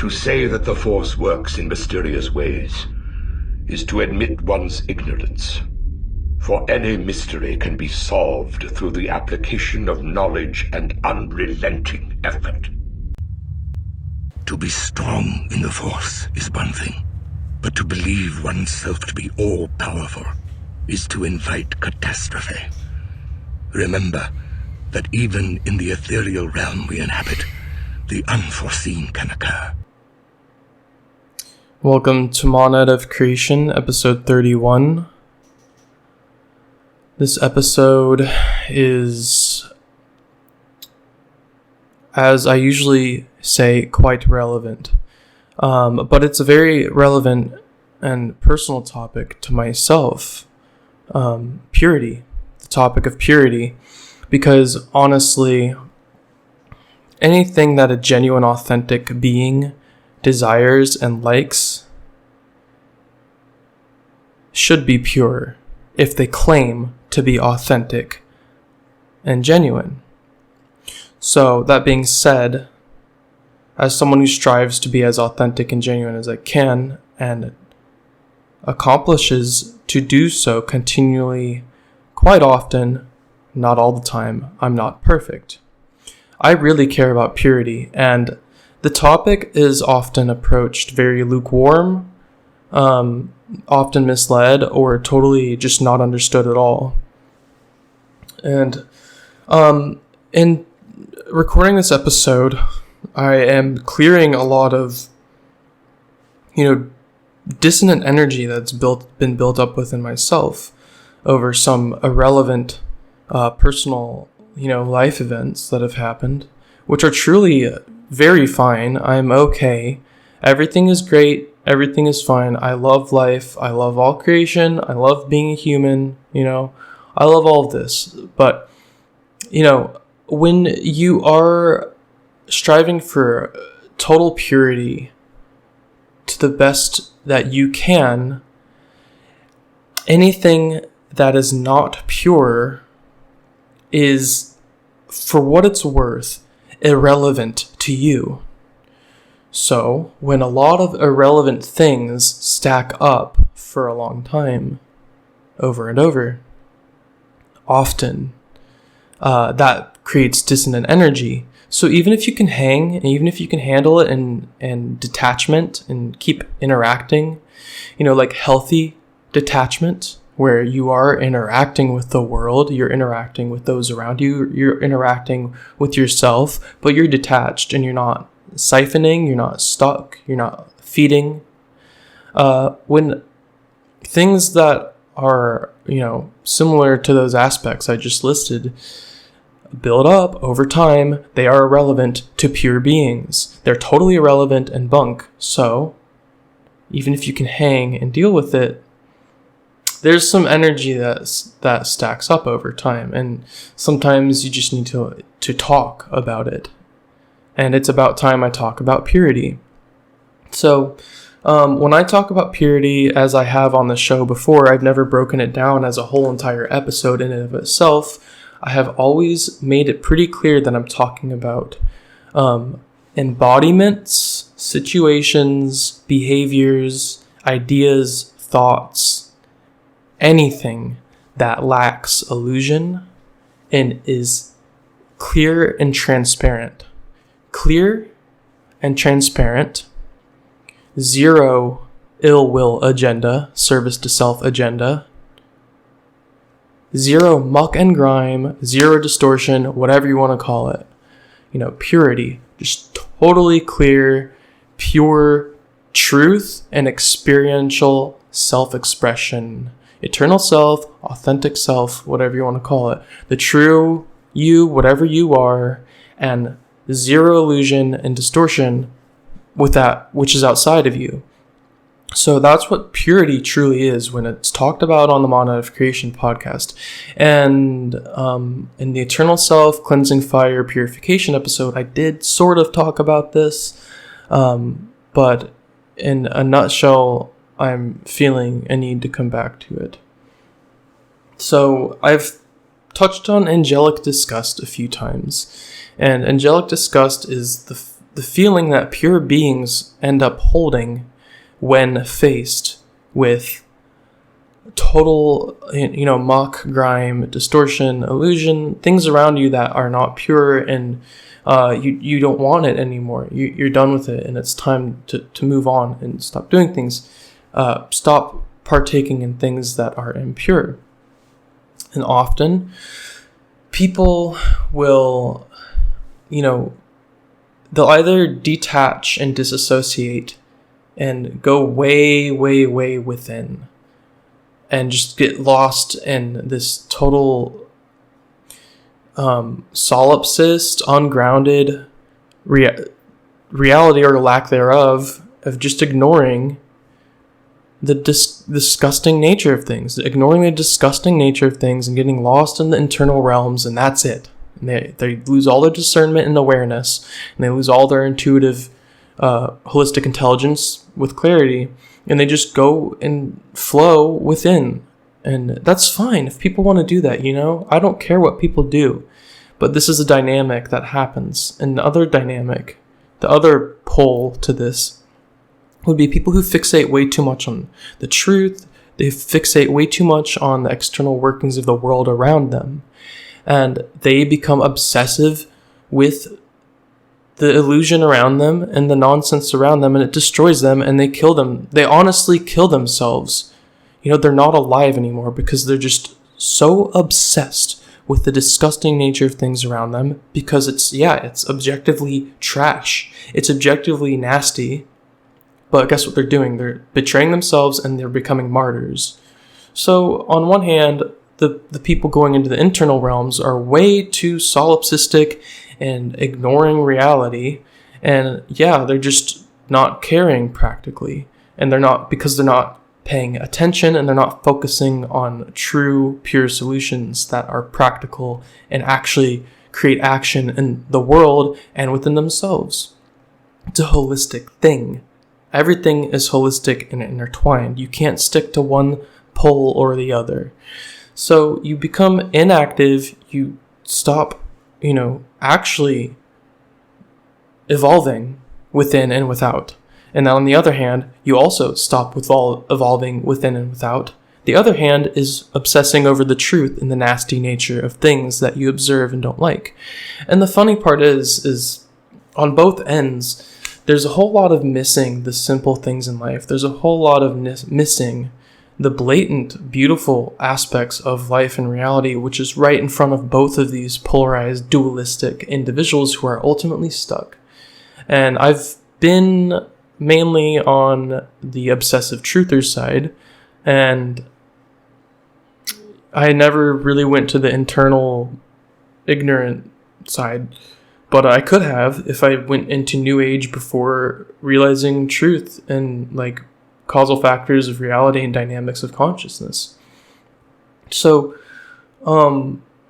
To say that the Force works in mysterious ways is to admit one's ignorance. For any mystery can be solved through the application of knowledge and unrelenting effort. To be strong in the Force is one thing, but to believe oneself to be all-powerful is to invite catastrophe. Remember that even in the ethereal realm we inhabit, the unforeseen can occur. Welcome to Monad of Creation, episode 31. This episode is, as I usually say, quite relevant. But it's a very relevant and personal topic to myself. Purity. The topic of purity. Because honestly, anything that a genuine, authentic being desires and likes should be pure if they claim to be authentic and genuine. So, that being said, as someone who strives to be as authentic and genuine as I can and accomplishes to do so continually, quite often, not all the time, I'm not perfect. I really care about purity, and the topic is often approached very lukewarm, often misled, or totally just not understood at all. And in recording this episode, I am clearing a lot of, dissonant energy that's been built up within myself over some irrelevant personal, life events that have happened, which are truly very fine. I'm okay. Everything is great. Everything is fine. I love life. I love all creation. I love being a human. I love all of this. But, when you are striving for total purity to the best that you can, anything that is not pure is, for what it's worth, irrelevant to you. So, when a lot of irrelevant things stack up for a long time, over and over, often, that creates dissonant energy. So even if you can hang, and even if you can handle it in detachment and keep interacting, like healthy detachment, where you are interacting with the world, you're interacting with those around you, you're interacting with yourself, but you're detached and you're not siphoning, you're not stuck, you're not feeding. When things that are, similar to those aspects I just listed build up over time, they are irrelevant to pure beings. They're totally irrelevant and bunk. So, even if you can hang and deal with it, there's some energy that stacks up over time, and sometimes you just need to talk about it. And it's about time I talk about purity. So, when I talk about purity, as I have on the show before, I've never broken it down as a whole entire episode in and of itself. I have always made it pretty clear that I'm talking about embodiments, situations, behaviors, ideas, thoughts, anything that lacks illusion and is clear and transparent. Clear and transparent. Zero ill will agenda, service to self agenda. Zero muck and grime, zero distortion, whatever you want to call it. Purity. Just totally clear, pure truth and experiential self-expression. Eternal self, authentic self, whatever you want to call it. The true you, whatever you are, and zero illusion and distortion with that which is outside of you. So that's what purity truly is when it's talked about on the Monad of Creation podcast. And in the Eternal Self, Cleansing Fire, Purification episode, I did sort of talk about this. But in a nutshell, I'm feeling a need to come back to it. So I've touched on angelic disgust a few times. And angelic disgust is the the feeling that pure beings end up holding when faced with total, muck, grime, distortion, illusion, things around you that are not pure, and you don't want it anymore. You're done with it, and it's time to move on and stop doing things. Stop partaking in things that are impure. And often, people will, they'll either detach and disassociate and go way, way, way within and just get lost in this total solipsist, ungrounded reality or lack thereof of just ignoring the disgusting nature of things, ignoring the disgusting nature of things and getting lost in the internal realms, and that's it. And they lose all their discernment and awareness, and they lose all their intuitive, holistic intelligence with clarity, and they just go and flow within. And that's fine if people want to do that, I don't care what people do. But this is a dynamic that happens. And the other dynamic, the other pole to this, would be people who fixate way too much on the truth. They fixate way too much on the external workings of the world around them. And they become obsessive with the illusion around them and the nonsense around them, and it destroys them, and they kill them. They honestly kill themselves. They're not alive anymore because they're just so obsessed with the disgusting nature of things around them, because it's objectively trash. It's objectively nasty. But guess what they're doing? They're betraying themselves, and they're becoming martyrs. So on one hand, the people going into the internal realms are way too solipsistic and ignoring reality. And they're just not caring practically. And they're not paying attention, and they're not focusing on true, pure solutions that are practical and actually create action in the world and within themselves. It's a holistic thing. Everything is holistic and intertwined. You can't stick to one pole or the other. So you become inactive, you stop, actually evolving within and without. And on the other hand, you also stop with all evolving within and without. The other hand is obsessing over the truth and the nasty nature of things that you observe and don't like. And the funny part is on both ends, there's a whole lot of missing the simple things in life. There's a whole lot of missing the blatant, beautiful aspects of life and reality, which is right in front of both of these polarized, dualistic individuals who are ultimately stuck. And I've been mainly on the obsessive truther side, and I never really went to the internal ignorant side, but I could have if I went into New Age before realizing truth and causal factors of reality and dynamics of consciousness. So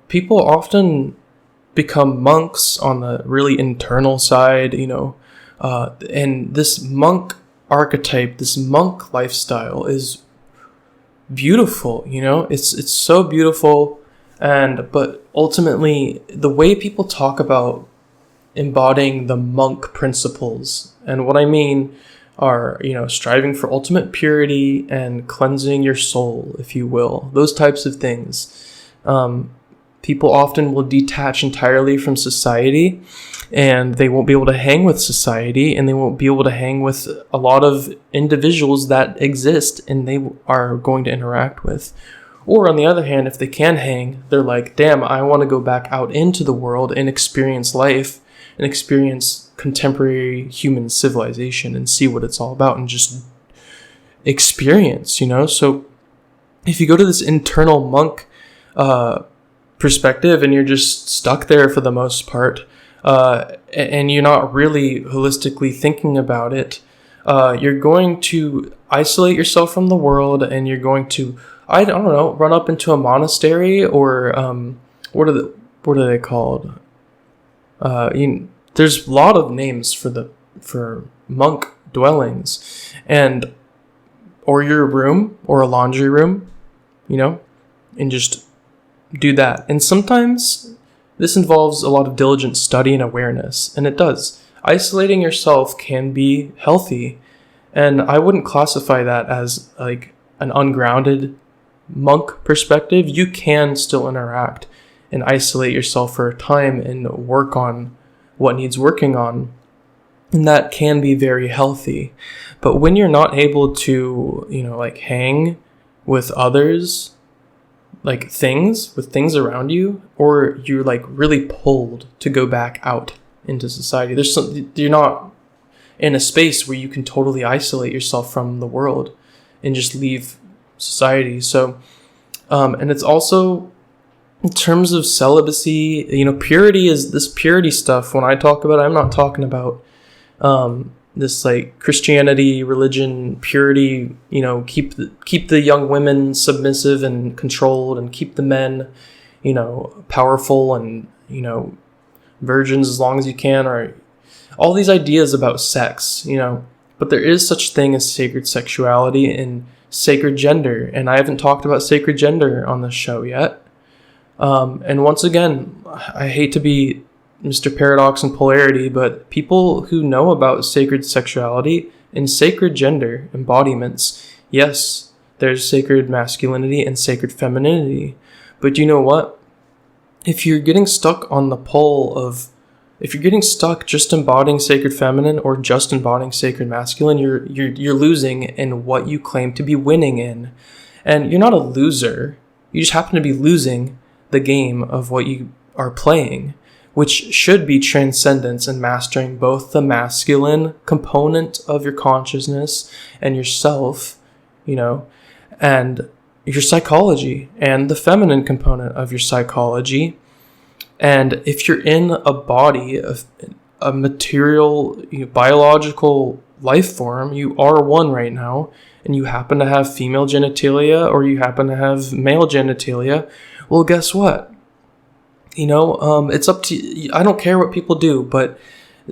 people often become monks on the really internal side, and this monk archetype, this monk lifestyle is beautiful, it's so beautiful. But ultimately, the way people talk about embodying the monk principles, and what I mean are, striving for ultimate purity and cleansing your soul, if you will, those types of things. People often will detach entirely from society, and they won't be able to hang with society, and they won't be able to hang with a lot of individuals that exist and they are going to interact with. Or on the other hand, if they can hang, they're like, damn, I want to go back out into the world and experience life and experience contemporary human civilization and see what it's all about and just experience, So if you go to this internal monk perspective and you're just stuck there for the most part, and you're not really holistically thinking about it, you're going to isolate yourself from the world, and you're going to, I don't know, run up into a monastery or what are they called? There's a lot of names for monk dwellings, or your room or a laundry room, and just do that. And sometimes this involves a lot of diligent study and awareness, and it does. isolating yourself can be healthy. And I wouldn't classify that as like an ungrounded monk perspective. You can still interact and isolate yourself for a time and work on what needs working on. And that can be very healthy. But when you're not able to, like hang with others, like with things around you, or you're like really pulled to go back out into society, you're not in a space where you can totally isolate yourself from the world and just leave society. So, and it's also in terms of celibacy, purity is this purity stuff. When I talk about it, I'm not talking about this like Christianity, religion, purity, keep the young women submissive and controlled, and keep the men, powerful and, virgins as long as you can, or all these ideas about sex, but there is such thing as sacred sexuality and sacred gender. And I haven't talked about sacred gender on this show yet. And once again, I hate to be Mr. Paradox and Polarity, but people who know about sacred sexuality and sacred gender embodiments, yes, there's sacred masculinity and sacred femininity. But you know what? If you're getting stuck on the pole of, if you're getting stuck just embodying sacred feminine or just embodying sacred masculine, you're losing in what you claim to be winning in. And you're not a loser. You just happen to be losing the game of what you are playing, which should be transcendence and mastering both the masculine component of your consciousness and yourself, and your psychology, and the feminine component of your psychology. And if you're in a body of a material, biological life form, you are one right now, and you happen to have female genitalia or you happen to have male genitalia, well, guess what? It's up to you. I don't care what people do, but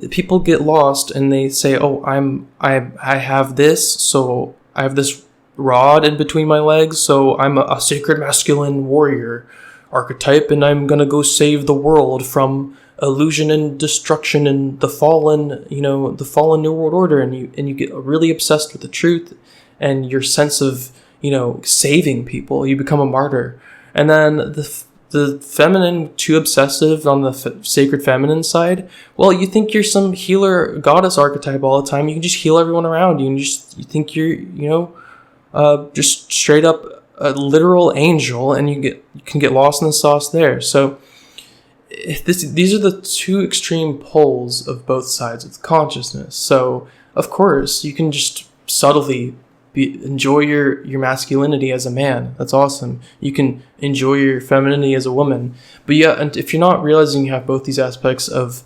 people get lost and they say, "Oh, I have this, so I have this rod in between my legs, so I'm a sacred masculine warrior archetype, and I'm gonna go save the world from illusion and destruction and the fallen New World Order," and you get really obsessed with the truth and your sense of saving people. You become a martyr, and then the feminine, too obsessive on the sacred feminine side, well, you think you're some healer goddess archetype all the time. You can just heal everyone around you, and you think you're just straight up a literal angel, and you can get lost in the sauce there. So these are the two extreme poles of both sides of consciousness. So of course you can just subtly enjoy your masculinity as a man. That's awesome. You can enjoy your femininity as a woman. But yeah, and if you're not realizing you have both these aspects of,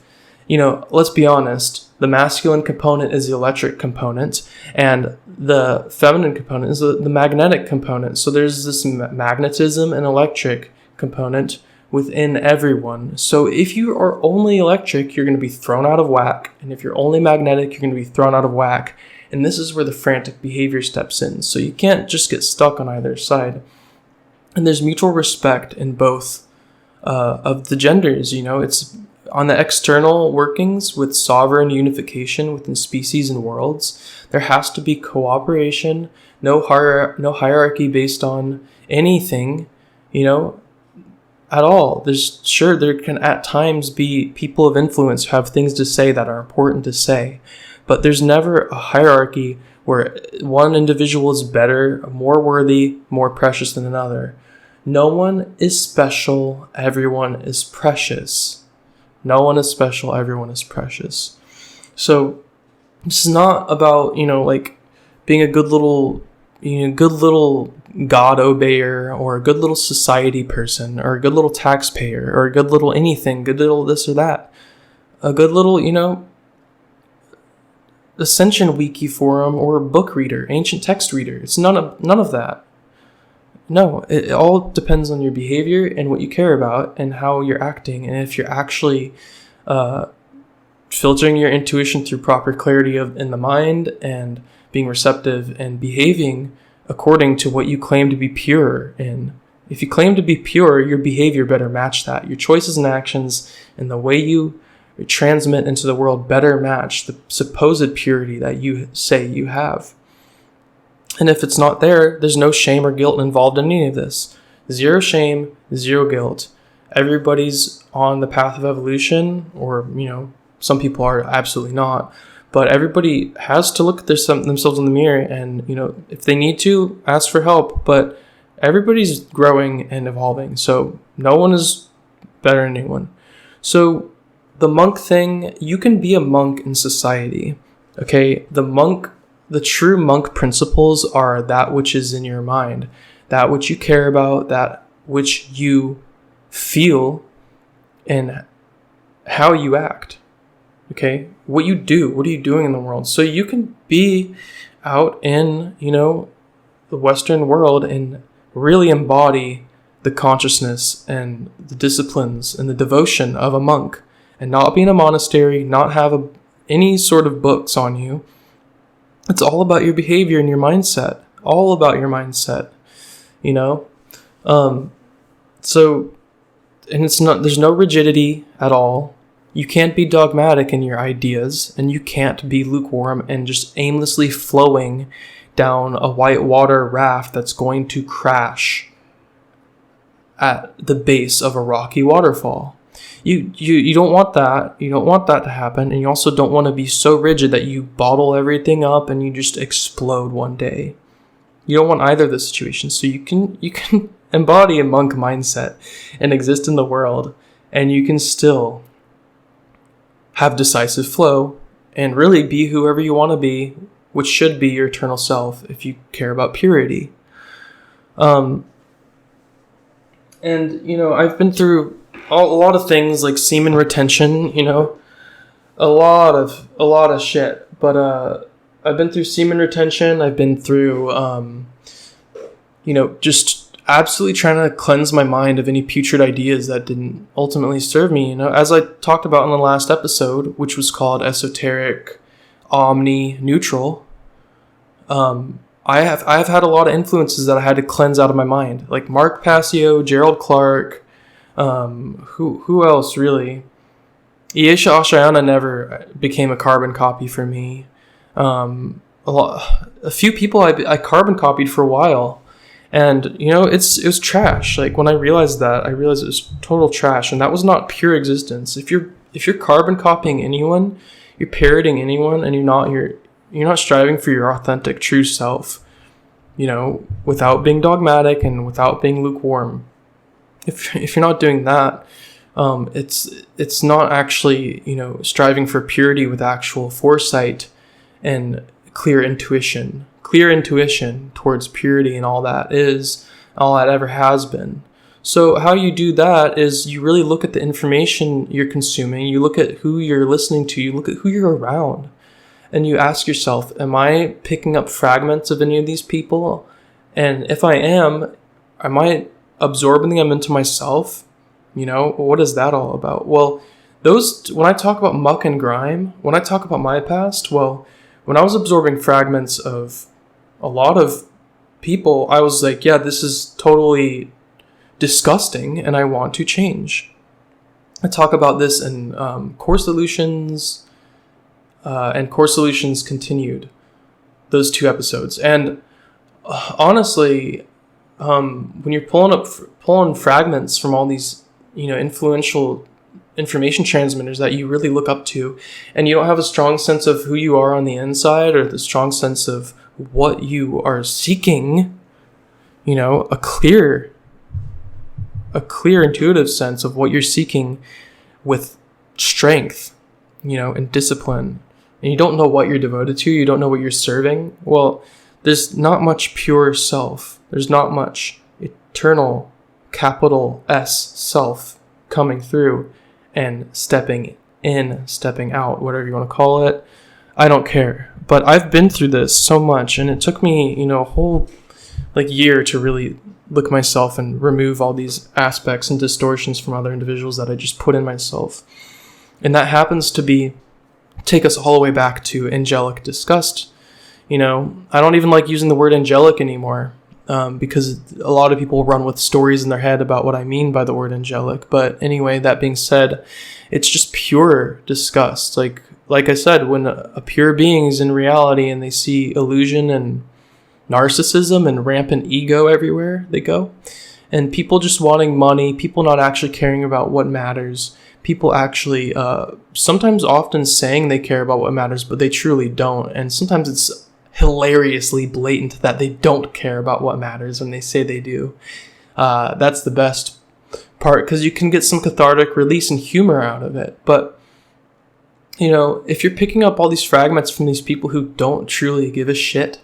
let's be honest, the masculine component is the electric component, and the feminine component is the magnetic component. So there's this magnetism and electric component within everyone. So if you are only electric, you're going to be thrown out of whack. And if you're only magnetic, you're going to be thrown out of whack. And this is where the frantic behavior steps in. So you can't just get stuck on either side. And there's mutual respect in both of the genders. It's on the external workings with sovereign unification within species and worlds. There has to be cooperation, no hierarchy based on anything, at all. There can at times be people of influence who have things to say that are important to say. But there's never a hierarchy where one individual is better, more worthy, more precious than another. No one is special. Everyone is precious. No one is special. Everyone is precious. So this is not about, being a good little God obeyer, or a good little society person, or a good little taxpayer, or a good little anything, good little this or that. A good little, Ascension Wiki forum or book reader, ancient text reader. It's none of that. No, it all depends on your behavior and what you care about and how you're acting, and if you're actually filtering your intuition through proper clarity in the mind and being receptive and behaving according to what you claim to be pure in. If you claim to be pure, your behavior better match that. Your choices and actions and the way you transmit into the world better match the supposed purity that you say you have. And if it's not there, there's no shame or guilt involved in any of this. Zero shame, zero guilt. Everybody's on the path of evolution, or, some people are absolutely not. But everybody has to look at themselves in the mirror and, if they need to, ask for help. But everybody's growing and evolving. So no one is better than anyone. So the monk thing, you can be a monk in society. Okay? The true monk principles are that which is in your mind, that which you care about, that which you feel, and how you act. Okay? What you do, what are you doing in the world? So you can be out in, the Western world and really embody the consciousness and the disciplines and the devotion of a monk, and not be in a monastery, not have any sort of books on you. It's all about your behavior and your mindset. All about your mindset, So, and there's no rigidity at all. You can't be dogmatic in your ideas, and you can't be lukewarm and just aimlessly flowing down a whitewater raft that's going to crash at the base of a rocky waterfall. You don't want that. You don't want that to happen, and you also don't want to be so rigid that you bottle everything up and you just explode one day. You don't want either of those situations. So you can embody a monk mindset and exist in the world, and you can still have decisive flow and really be whoever you want to be, which should be your eternal self if you care about purity. And I've been through a lot of things like semen retention, a lot of shit. But I've been through semen retention. I've been through, just absolutely trying to cleanse my mind of any putrid ideas that didn't ultimately serve me. As I talked about in the last episode, which was called Esoteric Omni Neutral, I have had a lot of influences that I had to cleanse out of my mind, like Mark Passio, Gerald Clark, who else really? Yesha Ashayana never became a carbon copy for me. A few people I carbon copied for a while, and it was trash. Like when I realized it was total trash, and that was not pure existence. If you're carbon copying anyone, you're parroting anyone, and you're not striving for your authentic true self, without being dogmatic and without being lukewarm. If you're not doing that, it's not actually, striving for purity with actual foresight and clear intuition towards purity and all that ever has been. So how you do that is you really look at the information you're consuming, you look at who you're listening to, you look at who you're around, and you ask yourself, am I picking up fragments of any of these people? And if I am I absorbing them into myself? What is that all about? Well, when I talk about muck and grime, when I talk about my past, well, when I was absorbing fragments of a lot of people, I was like, yeah, this is totally disgusting and I want to change. I talk about this in Core Solutions and Core Solutions Continued, those 2 episodes. And honestly, when you're pulling fragments from all these, influential information transmitters that you really look up to, and you don't have a strong sense of who you are on the inside, or the strong sense of what you are seeking, a clear intuitive sense of what you're seeking with strength, and discipline, and you don't know what you're devoted to, you don't know what you're serving, well, there's not much pure self. There's not much eternal, capital S self coming through and stepping in, stepping out, whatever you want to call it. I don't care. But I've been through this so much, and it took me, a whole year to really look at myself and remove all these aspects and distortions from other individuals that I just put in myself. And that happens to take us all the way back to angelic disgust. I don't even like using the word angelic anymore. because a lot of people run with stories in their head about what I mean by the word angelic. But anyway, that being said, it's just pure disgust. Like I said, when a pure being is in reality and they see illusion and narcissism and rampant ego everywhere they go, and people just wanting money, people not actually caring about what matters, people actually sometimes often saying they care about what matters, but they truly don't. And sometimes it's hilariously blatant that they don't care about what matters when they say they do. That's the best part, because you can get some cathartic release and humor out of it. But if you're picking up all these fragments from these people who don't truly give a shit,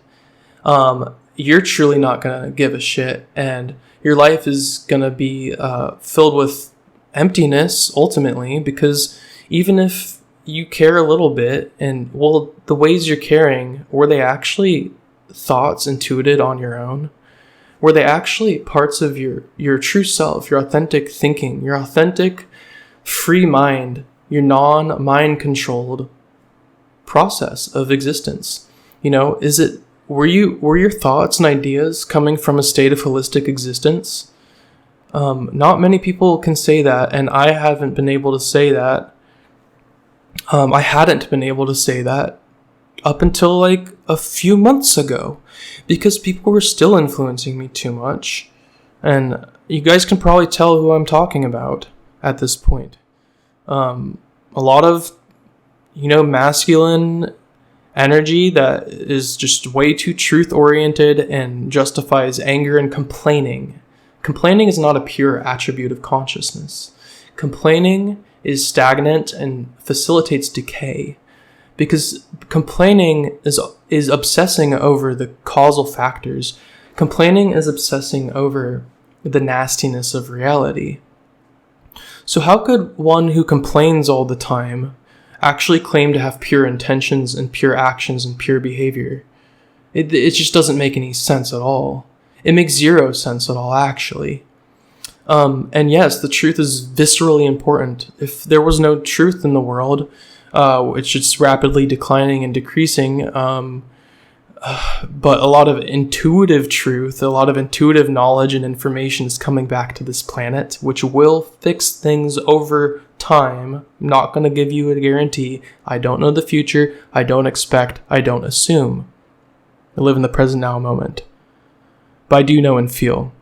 you're truly not going to give a shit, and your life is going to be filled with emptiness ultimately, because even if you care a little bit, and the ways you're caring, were they actually thoughts intuited on your own? Were they actually parts of your true self, your authentic thinking, your authentic free mind, your non-mind controlled process of existence? Were your thoughts and ideas coming from a state of holistic existence? Not many people can say that, and I haven't been able to say that. I hadn't been able to say that up until like a few months ago, because people were still influencing me too much. And you guys can probably tell who I'm talking about at this point. A lot of, masculine energy that is just way too truth-oriented and justifies anger and complaining. Complaining is not a pure attribute of consciousness. Complaining is stagnant and facilitates decay, because complaining is obsessing over the causal factors. Complaining is obsessing over the nastiness of reality. So how could one who complains all the time actually claim to have pure intentions and pure actions and pure behavior? It just doesn't make any sense at all. It makes zero sense at all, actually. And yes, the truth is viscerally important. If there was no truth in the world, it's just rapidly declining and decreasing. But a lot of intuitive truth, a lot of intuitive knowledge and information is coming back to this planet, which will fix things over time. I'm not going to give you a guarantee. I don't know the future. I don't expect. I don't assume. I live in the present now moment. But I do know and feel.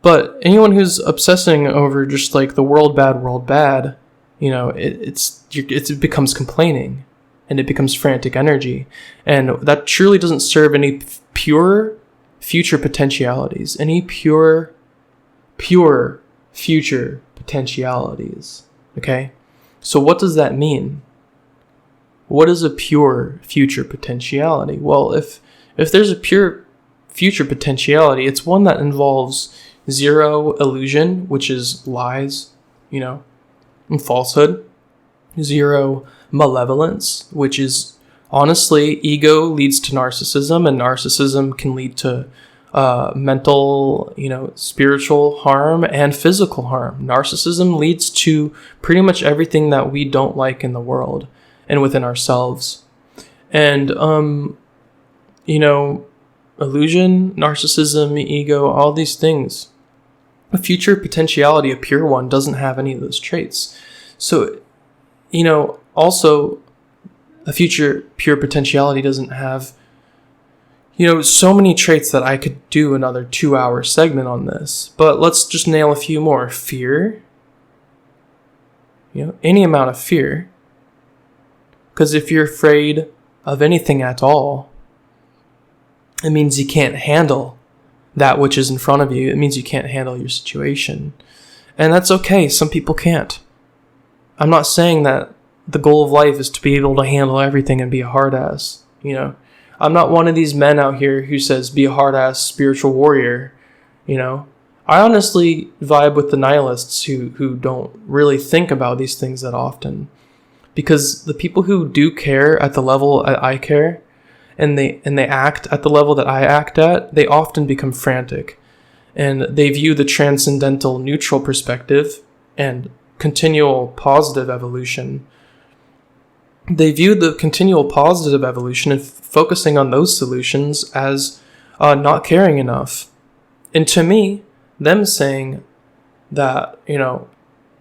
But anyone who's obsessing over just like the world bad, it becomes complaining, and it becomes frantic energy, and that truly doesn't serve any pure future potentialities, any pure future potentialities. Okay, so what does that mean? What is a pure future potentiality? Well, if there's a pure future potentiality, it's one that involves zero illusion, which is lies, and falsehood. Zero malevolence, which is honestly, ego leads to narcissism, and narcissism can lead to mental, spiritual harm and physical harm. Narcissism leads to pretty much everything that we don't like in the world and within ourselves. And, illusion, narcissism, ego, all these things. A future potentiality, a pure one, doesn't have any of those traits. So, also, a future pure potentiality doesn't have, so many traits that I could do another 2-hour segment on this. But let's just nail a few more. Fear. Any amount of fear. Because if you're afraid of anything at all, it means you can't handle that which is in front of you. It means you can't handle your situation. And that's okay. Some people can't. I'm not saying that the goal of life is to be able to handle everything and be a hard ass. I'm not one of these men out here who says be a hard ass spiritual warrior. I honestly vibe with the nihilists who don't really think about these things that often. Because the people who do care at the level I care, and they act at the level that I act at, they often become frantic. And they view the transcendental neutral perspective and continual positive evolution. They view the continual positive evolution and focusing on those solutions as not caring enough. And to me, them saying that,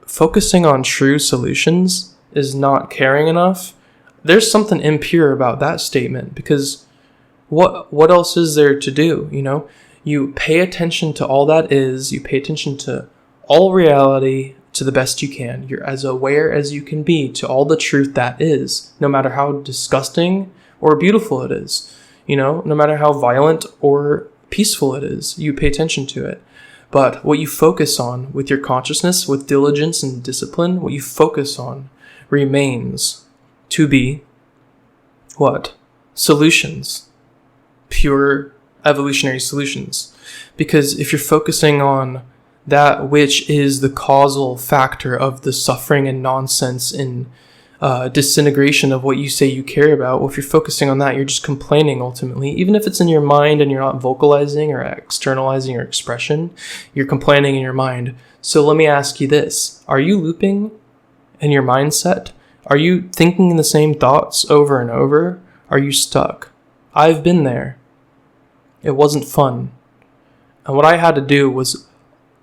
focusing on true solutions is not caring enough, there's something impure about that statement, because what else is there to do? You pay attention to all that is, you pay attention to all reality to the best you can. You're as aware as you can be to all the truth that is, no matter how disgusting or beautiful it is, no matter how violent or peaceful it is, you pay attention to it. But what you focus on with your consciousness, with diligence and discipline, what you focus on remains to be what? Solutions. Pure evolutionary solutions. Because if you're focusing on that which is the causal factor of the suffering and nonsense and disintegration of what you say you care about, well, if you're focusing on that, you're just complaining ultimately. Even if it's in your mind and you're not vocalizing or externalizing your expression, you're complaining in your mind. So let me ask you this. Are you looping in your mindset? Are you thinking the same thoughts over and over? Are you stuck? I've been there. It wasn't fun. And what I had to do was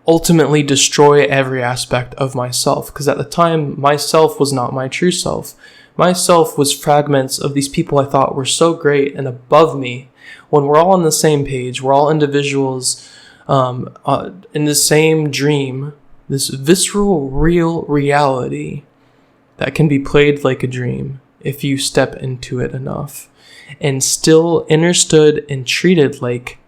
ultimately destroy every aspect of myself, because at the time, myself was not my true self. Myself was fragments of these people I thought were so great and above me. When we're all on the same page, we're all individuals in the same dream, this visceral, real reality that can be played like a dream if you step into it enough, and still understood and treated like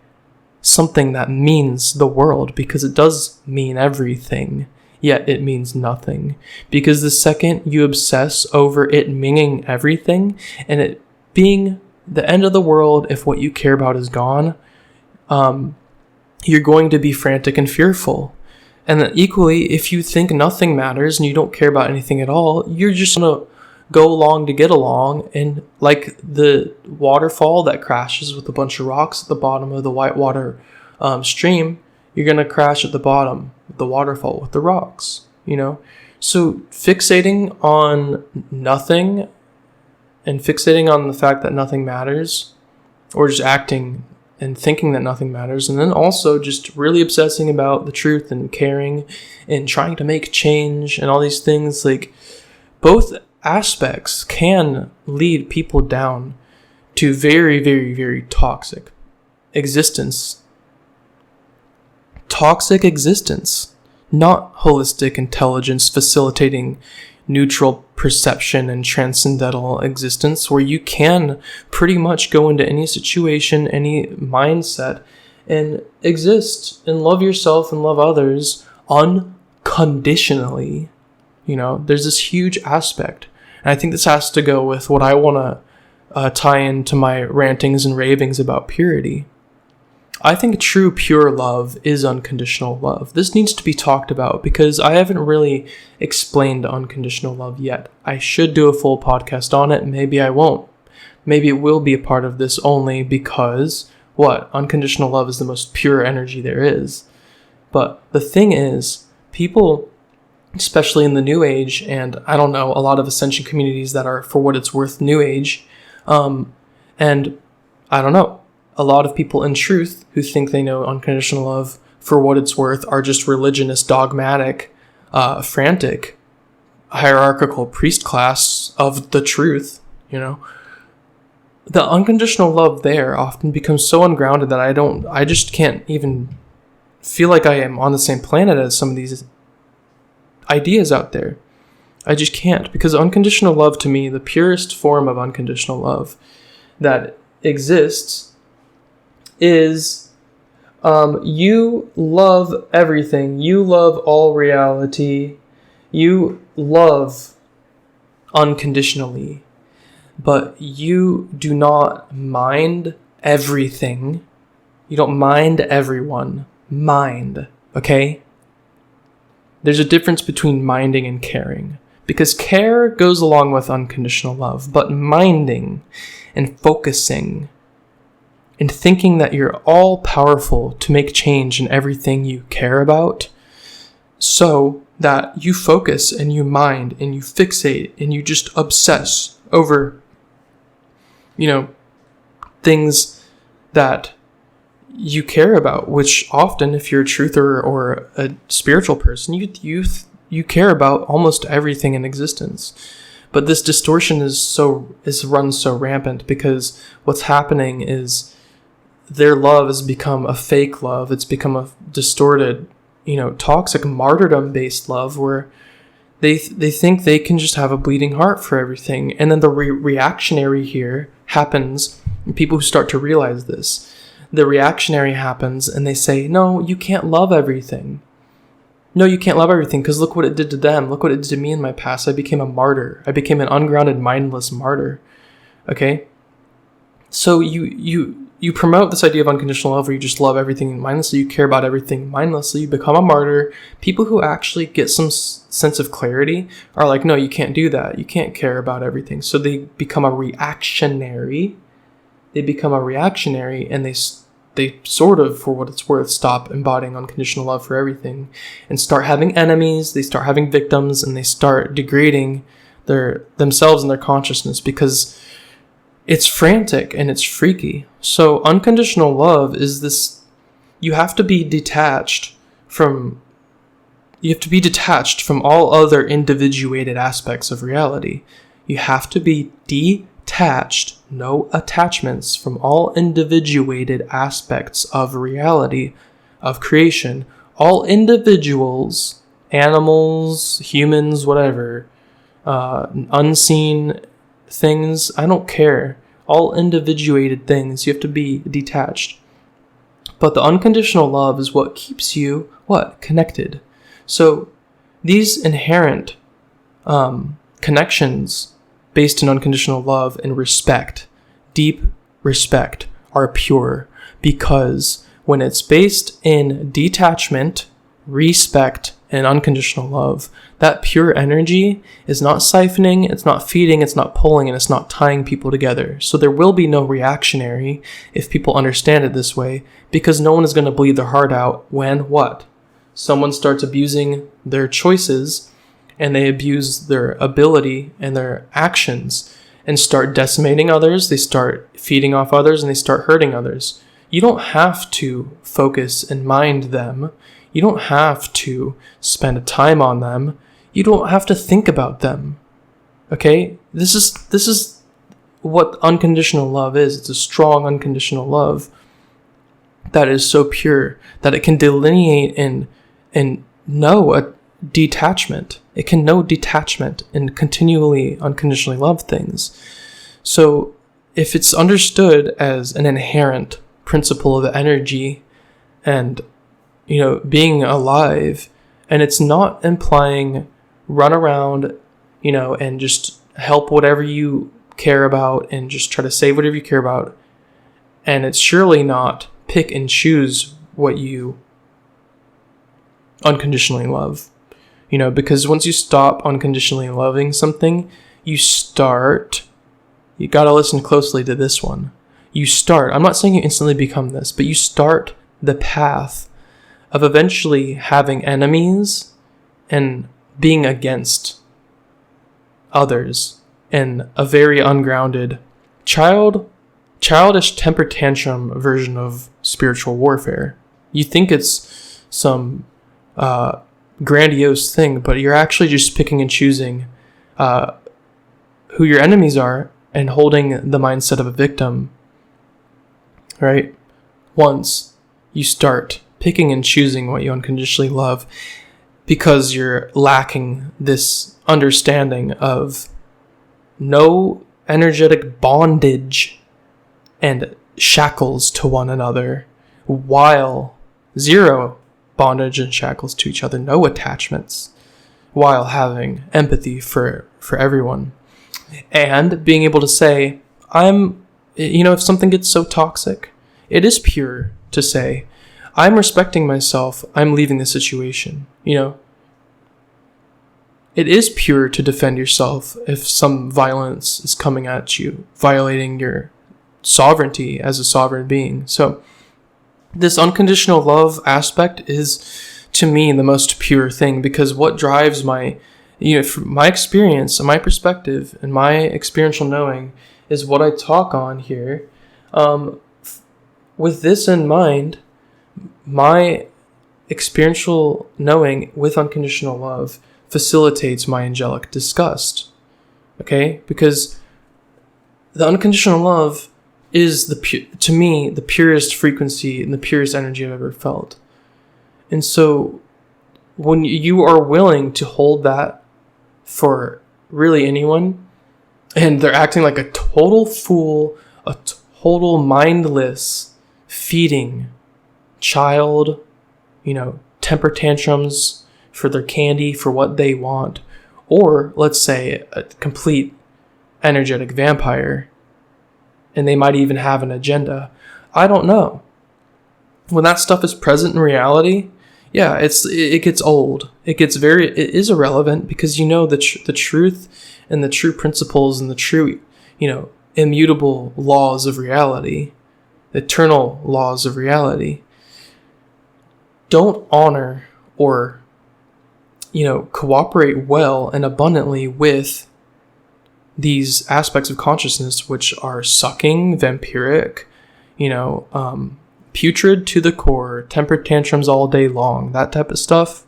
something that means the world, because it does mean everything, yet it means nothing. Because the second you obsess over it meaning everything and it being the end of the world if what you care about is gone, you're going to be frantic and fearful. And then equally, if you think nothing matters and you don't care about anything at all, you're just going to go along to get along, and like the waterfall that crashes with a bunch of rocks at the bottom of the whitewater stream, you're going to crash at the bottom of the waterfall with the rocks, So fixating on nothing and fixating on the fact that nothing matters, or just acting and thinking that nothing matters, and then also just really obsessing about the truth and caring and trying to make change and all these things, like both aspects can lead people down to very, very, very toxic existence. Toxic existence, not holistic intelligence facilitating neutral perception and transcendental existence, where you can pretty much go into any situation, any mindset, and exist and love yourself and love others unconditionally. There's this huge aspect. And I think this has to go with what I want to tie into my rantings and ravings about purity. I think true pure love is unconditional love. This needs to be talked about because I haven't really explained unconditional love yet. I should do a full podcast on it. Maybe I won't. Maybe it will be a part of this only because, unconditional love is the most pure energy there is. But the thing is, people, especially in the New Age, and I don't know, a lot of ascension communities that are, for what it's worth, New Age, and I don't know, a lot of people in truth who think they know unconditional love, for what it's worth, are just religionist, dogmatic, frantic, hierarchical priest class of the truth, The unconditional love there often becomes so ungrounded that I just can't even feel like I am on the same planet as some of these ideas out there. I just can't, because unconditional love, to me, the purest form of unconditional love that exists is you love everything. You love all reality. You love unconditionally, but you do not mind everything. You don't mind everyone. Mind, okay? There's a difference between minding and caring, because care goes along with unconditional love, but minding and focusing and thinking that you're all powerful to make change in everything you care about, so that you focus and you mind and you fixate and you just obsess over, things that you care about, which often, if you're a truther or a spiritual person, you care about almost everything in existence. But this distortion is run so rampant because what's happening is their love has become a fake love. It's become a distorted, toxic martyrdom-based love where they think they can just have a bleeding heart for everything. And then the reactionary here happens, and people who start to realize this, the reactionary happens and they say, no, you can't love everything. No, you can't love everything because look what it did to them. Look what it did to me in my past. I became a martyr. I became an ungrounded, mindless martyr. Okay? So you promote this idea of unconditional love where you just love everything mindlessly. You care about everything mindlessly. You become a martyr. People who actually get some sense of clarity are like, no, you can't do that. You can't care about everything. So they become a reactionary. And they sort of, for what it's worth, stop embodying unconditional love for everything and start having enemies. They start having victims, and they start degrading themselves and their consciousness because it's frantic and it's freaky. So unconditional love is this, you have to be detached from all other individuated aspects of reality. You have to be detached, no attachments, from all individuated aspects of reality, of creation. All individuals, animals, humans, whatever, unseen things, I don't care. All individuated things, you have to be detached. But the unconditional love is what keeps you, connected. So these inherent connections based in unconditional love and respect, deep respect, are pure, because when it's based in detachment, respect, and unconditional love, that pure energy is not siphoning, it's not feeding, it's not pulling, and it's not tying people together. So there will be no reactionary if people understand it this way, because no one is going to bleed their heart out when someone starts abusing their choices, and they abuse their ability and their actions and start decimating others. They start feeding off others, and they start hurting others. You don't have to focus and mind them. You don't have to spend time on them. You don't have to think about them. Okay? This is what unconditional love is. It's a strong unconditional love that is so pure that it can delineate and know a detachment. It can know detachment and continually unconditionally love things. So if it's understood as an inherent principle of energy and being alive, and it's not implying run around, and just help whatever you care about and just try to save whatever you care about. And it's surely not pick and choose what you unconditionally love, because once you stop unconditionally loving something, you gotta listen closely to this one. I'm not saying you instantly become this, but you start the path of eventually having enemies and being against others in a very ungrounded, childish temper tantrum version of spiritual warfare. You think it's some grandiose thing, but you're actually just picking and choosing who your enemies are and holding the mindset of a victim, right? Once you start picking and choosing what you unconditionally love, because you're lacking this understanding of no energetic bondage and shackles to one another, while zero bondage and shackles to each other, no attachments, while having empathy for everyone, and being able to say, if something gets so toxic, it is pure to say, I'm respecting myself, I'm leaving the situation. It is pure to defend yourself if some violence is coming at you, violating your sovereignty as a sovereign being. So this unconditional love aspect is, to me, the most pure thing, because what drives my experience and my perspective and my experiential knowing is what I talk on here. with this in mind, my experiential knowing with unconditional love facilitates my angelic disgust. Okay? Because the unconditional love is, to me, the purest frequency and the purest energy I've ever felt. And so when you are willing to hold that for really anyone, and they're acting like a total fool, a total mindless, feeding child, temper tantrums for their candy, for what they want, or let's say a complete energetic vampire, and they might even have an agenda. I don't know. When that stuff is present in reality, yeah, it gets old. It is irrelevant, because the truth and the true principles and the true, immutable laws of reality, eternal laws of reality, don't honor or, cooperate well and abundantly with these aspects of consciousness, which are sucking, vampiric, putrid to the core, temper tantrums all day long, that type of stuff.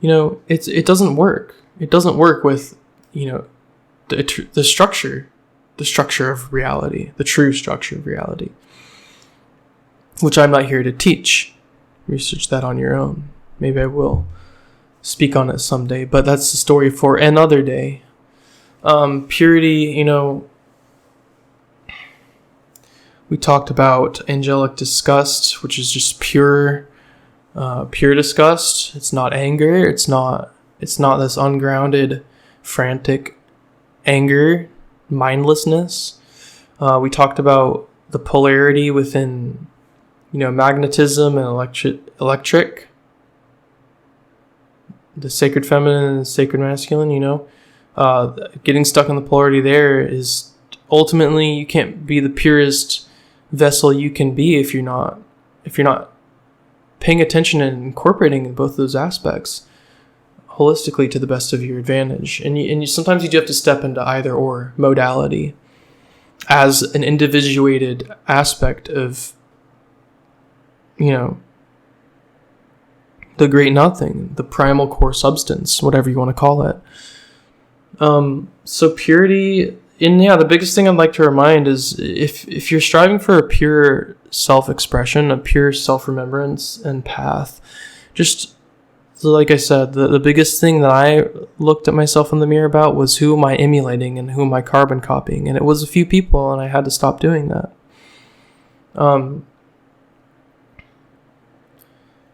It doesn't work. It doesn't work with, the structure of reality, the true structure of reality, which I'm not here to teach. Research that on your own. Maybe I will speak on it someday, but that's the story for another day. Purity, we talked about angelic disgust, which is just pure disgust. It's not anger. It's not this ungrounded, frantic anger, mindlessness. We talked about the polarity within, magnetism and electric, the sacred feminine and the sacred masculine, getting stuck in the polarity there is ultimately, you can't be the purest vessel you can be if you're not paying attention and incorporating both of those aspects holistically to the best of your advantage. And sometimes you do have to step into either or modality as an individuated aspect of, the great nothing, the primal core substance, whatever you want to call it. So purity, the biggest thing I'd like to remind is if you're striving for a pure self-expression, a pure self-remembrance and path, just like I said, the biggest thing that I looked at myself in the mirror about was who am I emulating and who am I carbon copying, and it was a few people, and I had to stop doing that.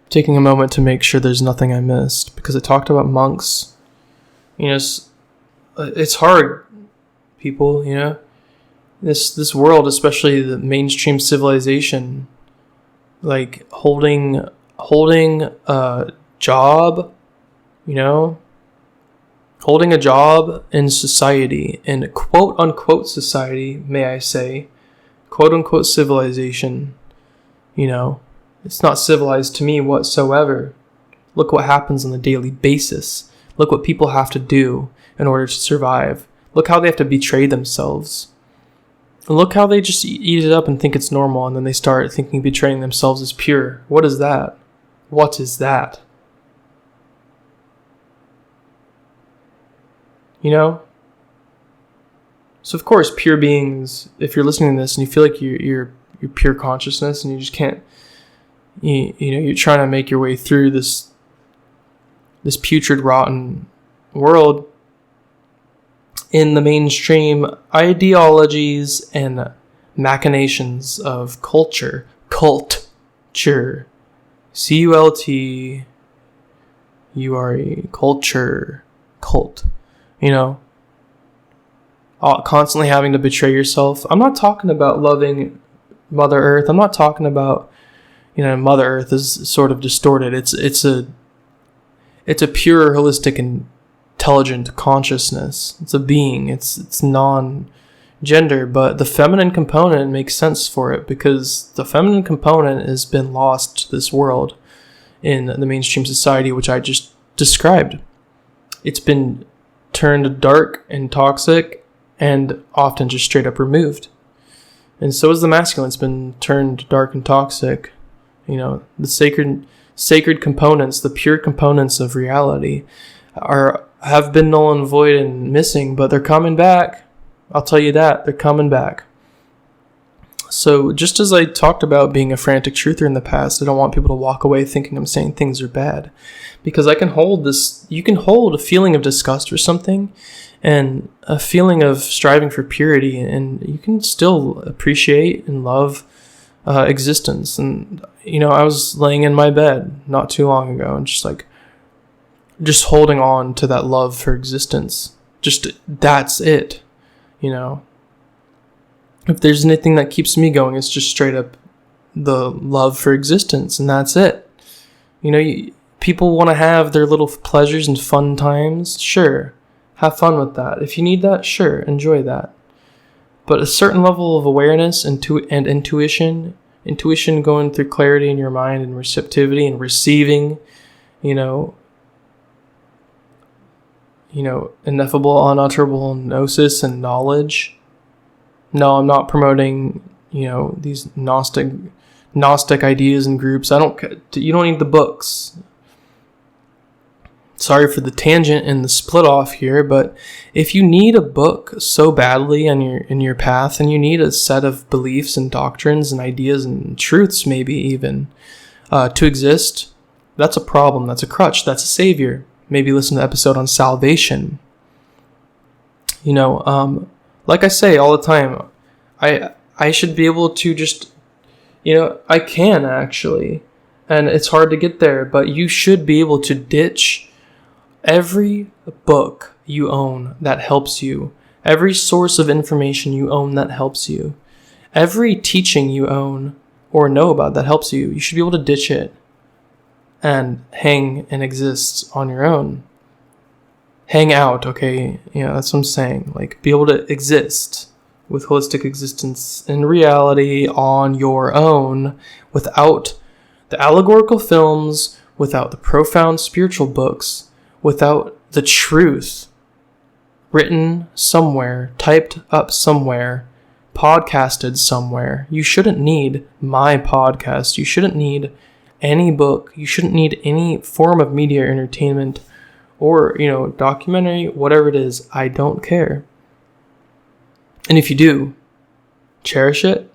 Taking a moment to make sure there's nothing I missed, because I talked about monks. It's hard, people, this world, especially the mainstream civilization, like holding a job, holding a job in society, in quote unquote society, may I say, quote unquote civilization, it's not civilized to me whatsoever. Look what happens on a daily basis. Look what people have to do in order to survive. Look how they have to betray themselves. And look how they just eat it up and think it's normal, and then they start thinking betraying themselves is pure. What is that? What is that? So of course, pure beings, if you're listening to this and you feel like you're pure consciousness and you just can't, you're trying to make your way through this putrid, rotten world in the mainstream ideologies and machinations of culture, culture, C-U-L-T-U-R-E, culture, cult, constantly having to betray yourself. I'm not talking about loving Mother Earth. I'm not talking about, Mother Earth is sort of distorted. It's a pure, holistic, intelligent consciousness. It's a being. It's non-gender, but the feminine component makes sense for it, because the feminine component has been lost to this world in the mainstream society, which I just described. It's been turned dark and toxic and often just straight up removed. And so is the masculine. It's been turned dark and toxic. You know, the sacred components, the pure components of reality have been null and void and missing, but they're coming back. I'll tell you that. They're coming back. So just as I talked about being a frantic truther in the past, I don't want people to walk away thinking I'm saying things are bad. Because I can hold this, you can hold a feeling of disgust for something and a feeling of striving for purity, and you can still appreciate and love existence. And, you know, I was laying in my bed not too long ago and just holding on to that love for existence. Just, that's it, you know. If there's anything that keeps me going, it's just straight up the love for existence, and that's it. You know, people want to have their little pleasures and fun times. Sure, have fun with that. If you need that, sure, enjoy that. But a certain level of awareness and intuition going through clarity in your mind and receptivity and receiving, you know, ineffable, unutterable gnosis and knowledge. No, I'm not promoting, you know, these Gnostic ideas and groups. You don't need the books. Sorry for the tangent and the split off here, but if you need a book so badly in your path, and you need a set of beliefs and doctrines and ideas and truths, maybe even, to exist, that's a problem. That's a crutch. That's a savior. Maybe listen to the episode on salvation. You know, like I say all the time, I should be able to just, you know, I can actually, and it's hard to get there, but you should be able to ditch every book you own that helps you, every source of information you own that helps you, every teaching you own or know about that helps you. You should be able to ditch it and hang and exist on your own. Hang out, okay? You know, that's what I'm saying. Like, be able to exist with holistic existence in reality on your own without the allegorical films, without the profound spiritual books, without the truth written somewhere, typed up somewhere, podcasted somewhere. You shouldn't need my podcast. You shouldn't need any book. You shouldn't need any form of media or entertainment or, you know, documentary, whatever it is. I don't care. And if you do, cherish it.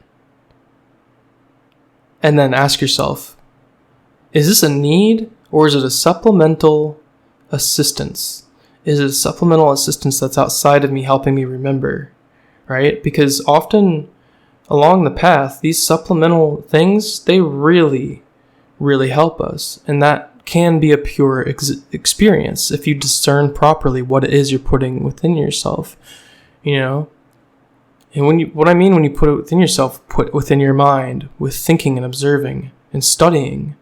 And then ask yourself, is this a need or is it a supplemental assistance? Is it a supplemental assistance that's outside of me helping me remember, right? Because often along the path, these supplemental things, they really, really help us. And that can be a pure experience if you discern properly what it is you're putting within yourself, you know? And what I mean when you put it within yourself, put within your mind with thinking and observing and studying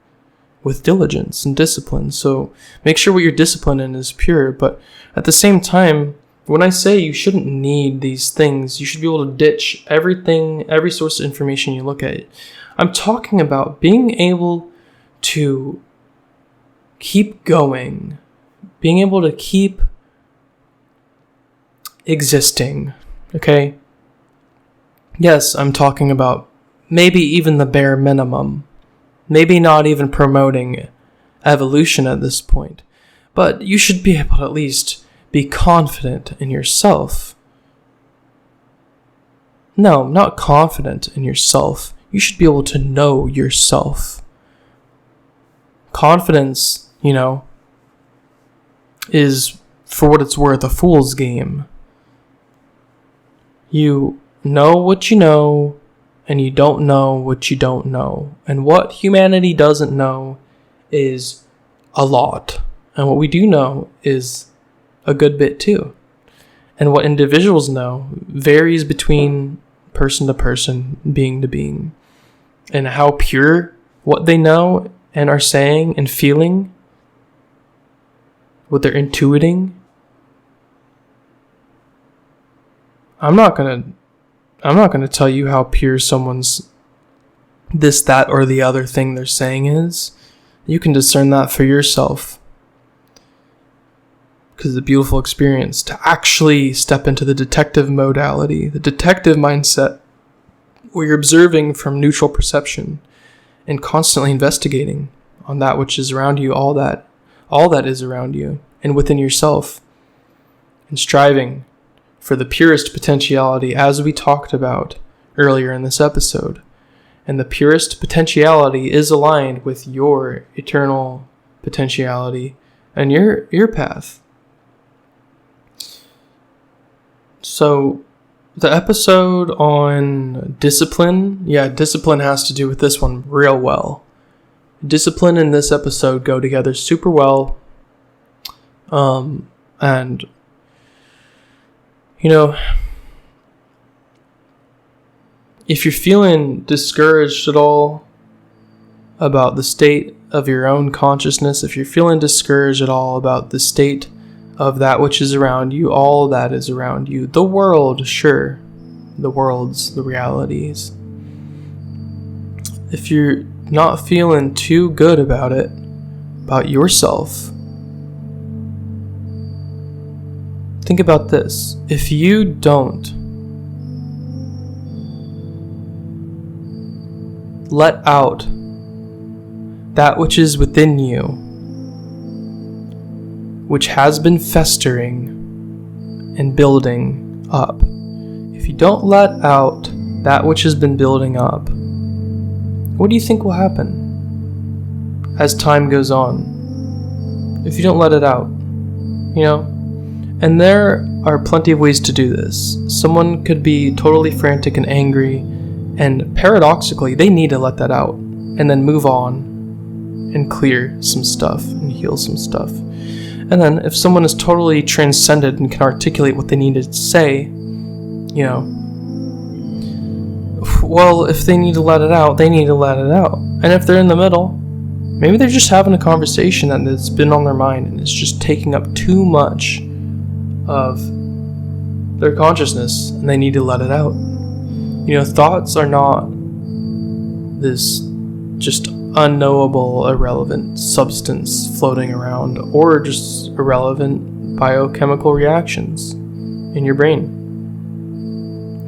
with diligence and discipline. So make sure what you're disciplined in is pure. But at the same time, when I say you shouldn't need these things, you should be able to ditch everything, every source of information you look at. I'm talking about being able to keep going, being able to keep existing, okay? Yes, I'm talking about maybe even the bare minimum. Maybe not even promoting evolution at this point. But you should be able to at least be confident in yourself. No, not confident in yourself. You should be able to know yourself. Confidence, you know, is, for what it's worth, a fool's game. You know what you know, and you don't know what you don't know. And what humanity doesn't know is a lot. And what we do know is a good bit too. And what individuals know varies between person to person, being to being. And how pure what they know and are saying and feeling, what they're intuiting. I'm not gonna tell you how pure someone's this, that, or the other thing they're saying is. You can discern that for yourself. Because it's a beautiful experience to actually step into the detective modality, the detective mindset, where you're observing from neutral perception and constantly investigating on that which is around you, all that is around you and within yourself, and striving for the purest potentiality, as we talked about earlier in this episode. And the purest potentiality is aligned with your eternal potentiality and your path. So the episode on discipline, discipline has to do with this one real well. Discipline and this episode go together super well. And if you're feeling discouraged at all about the state of your own consciousness, if you're feeling discouraged at all about the state of that which is around you, all that is around you, the world, sure, the realities. If you're not feeling too good about it, about yourself, think about this. If you don't let out that which is within you, which has been festering and building up, if you don't let out that which has been building up, what do you think will happen as time goes on? If you don't let it out, And there are plenty of ways to do this. Someone could be totally frantic and angry, and paradoxically, they need to let that out and then move on and clear some stuff and heal some stuff. And then if someone is totally transcended and can articulate what they need to say, well, if they need to let it out, they need to let it out. And if they're in the middle, maybe they're just having a conversation that's been on their mind and it's just taking up too much of their consciousness and they need to let it out. Thoughts are not this just unknowable, irrelevant substance floating around, or just irrelevant biochemical reactions in your brain.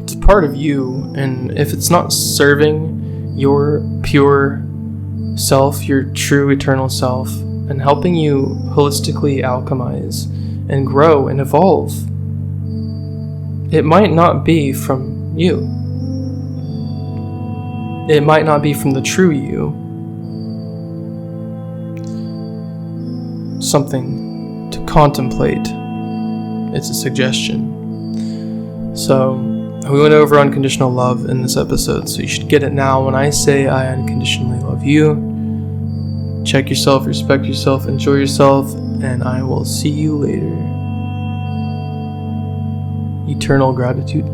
It's a part of you, and if it's not serving your pure self, your true eternal self, and helping you holistically alchemize and grow and evolve, it might not be from you. It might not be from the true you. Something to contemplate. It's a suggestion. So, we went over unconditional love in this episode, so you should get it now when I say I unconditionally love you. Check yourself, respect yourself, enjoy yourself, and I will see you later. Eternal gratitude.